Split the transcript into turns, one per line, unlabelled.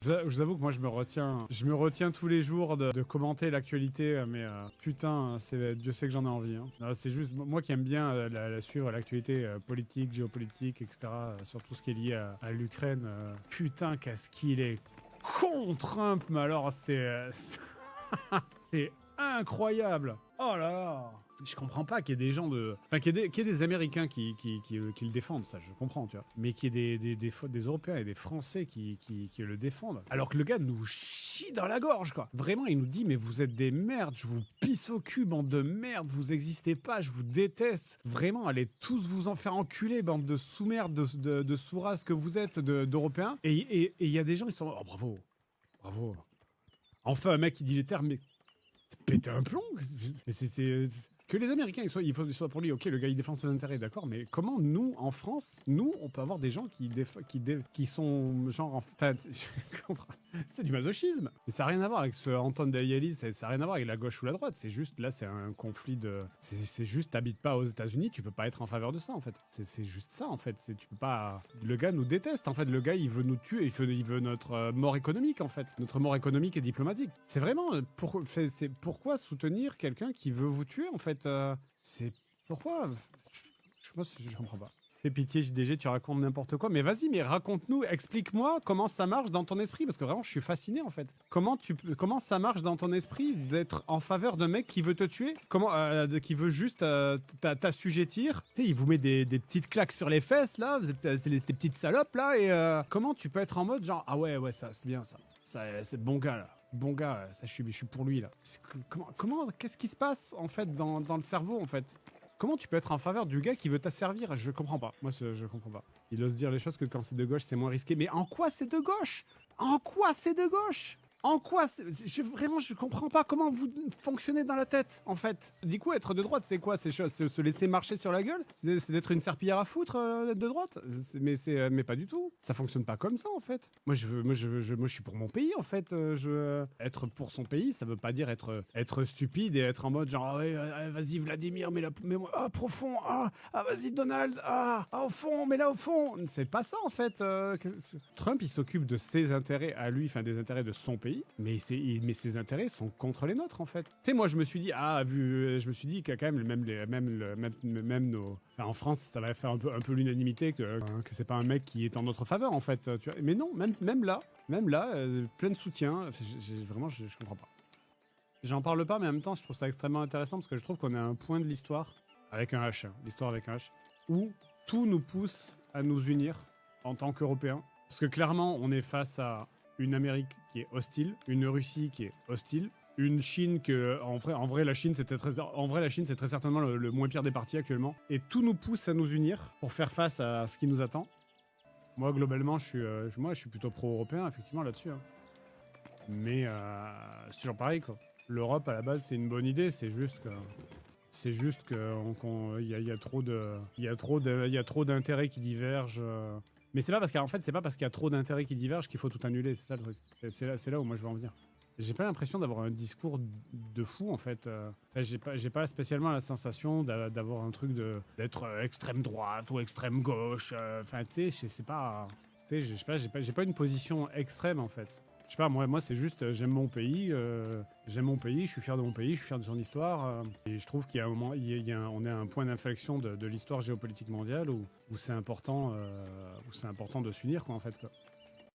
Je vous avoue que moi je me retiens tous les jours de commenter l'actualité, mais putain, Dieu sait que j'en ai envie. Hein. C'est juste moi qui aime bien suivre l'actualité politique, géopolitique, etc. Sur tout ce qui est lié à l'Ukraine. Putain, qu'est-ce qu'il est con Trump, mais alors c'est incroyable. Oh là là. Je comprends pas qu'il y ait des gens de... Enfin, qu'il y ait des Américains qui le défendent, ça je comprends, tu vois. Mais qu'il y ait des Européens et des Français qui le défendent. Alors que le gars nous chie dans la gorge, quoi. Vraiment, il nous dit, mais vous êtes des merdes, je vous pisse au cul, bande de merde, vous existez pas, je vous déteste. Vraiment, allez tous vous en faire enculer, bande de sous-merdes, de sous-races que vous êtes, d'Européens. Et il y a des gens qui sont... Oh, bravo, bravo. Enfin, un mec qui dit les termes, mais... Péter un plomb. Que les Américains, ils soient pour lui, ok, le gars il défend ses intérêts, d'accord, mais comment nous, en France, nous, on peut avoir des gens qui sont genre, enfin, je comprends. C'est du masochisme. Mais ça n'a rien à voir avec ce Antoine Dayalis, ça n'a rien à voir avec la gauche ou la droite, c'est juste, là, c'est un conflit de... C'est juste, t'habites pas aux États-Unis, tu peux pas être en faveur de ça, en fait. C'est juste ça, en fait. Tu peux pas... Le gars nous déteste, en fait. Le gars, il veut nous tuer, il veut notre mort économique, en fait. Notre mort économique et diplomatique. C'est vraiment... Pourquoi soutenir quelqu'un qui veut vous tuer, en fait c'est... Pourquoi je comprends pas. Fais pitié, JDG, tu racontes n'importe quoi. Mais vas-y, mais raconte-nous, explique-moi comment ça marche dans ton esprit. Parce que vraiment, je suis fasciné, en fait. Comment ça marche dans ton esprit d'être en faveur d'un mec qui veut te tuer? Qui veut juste t'assujettir? Tu sais, il vous met des petites claques sur les fesses, là. Vous êtes ces petites salopes, là. Et comment tu peux être en mode genre, ah ouais, ça, c'est bien, ça. C'est bon gars, là. Bon gars, ça, je suis pour lui, là. Qu'est-ce qui se passe, en fait, dans le cerveau, en fait? Comment tu peux être en faveur du gars qui veut t'asservir? Je comprends pas. Moi, je comprends pas. Il ose dire les choses que quand c'est de gauche, c'est moins risqué. Mais en quoi c'est de gauche? En quoi c'est de gauche? En quoi vraiment, je comprends pas comment vous fonctionnez dans la tête, en fait. Du coup, être de droite, c'est quoi? C'est se laisser marcher sur la gueule? C'est d'être une serpillière à foutre, d'être de droite? Mais pas du tout. Ça fonctionne pas comme ça, en fait. Moi, je suis pour mon pays, en fait. Être pour son pays, ça veut pas dire être stupide et être en mode genre, ah ouais, vas-y, Vladimir, mets-moi, profond, vas-y, Donald, au fond, mets-la au fond. C'est pas ça, en fait. Trump, il s'occupe de ses intérêts à lui, enfin, des intérêts de son pays. Mais ses intérêts sont contre les nôtres, en fait. Tu sais, moi, je me suis dit, je me suis dit qu'il y a quand même nos... Enfin, en France, ça va faire un peu l'unanimité que c'est pas un mec qui est en notre faveur, en fait. Tu vois. Mais non, même là, plein de soutien. Vraiment, je comprends pas. J'en parle pas, mais en même temps, je trouve ça extrêmement intéressant parce que je trouve qu'on est à un point de l'histoire, avec un H, l'histoire avec un H, où tout nous pousse à nous unir en tant qu'Européens. Parce que clairement, on est face à une Amérique qui est hostile, une Russie qui est hostile, une Chine que, en vrai, la Chine, c'est très certainement le moins pire des partis actuellement. Et tout nous pousse à nous unir pour faire face à ce qui nous attend. Moi, globalement, je suis plutôt pro-européen, effectivement, là-dessus. Hein. Mais c'est toujours pareil, quoi. L'Europe, à la base, c'est une bonne idée, c'est juste que... Il y a trop d'intérêts qui divergent. Mais c'est pas parce c'est pas parce qu'il y a trop d'intérêts qui divergent qu'il faut tout annuler, c'est ça le truc. C'est là où moi je veux en venir. J'ai pas l'impression d'avoir un discours de fou, en fait. J'ai pas spécialement la sensation d'avoir un truc d'être extrême droite ou extrême gauche. Enfin, tu sais, c'est pas... Tu sais, j'ai pas une position extrême, en fait. Je sais pas, moi c'est juste, j'aime mon pays, je suis fier de mon pays, je suis fier de son histoire. Et je trouve qu'il y a un moment, on est à un point d'inflexion de l'histoire géopolitique mondiale où c'est important de s'unir, quoi, en fait, quoi.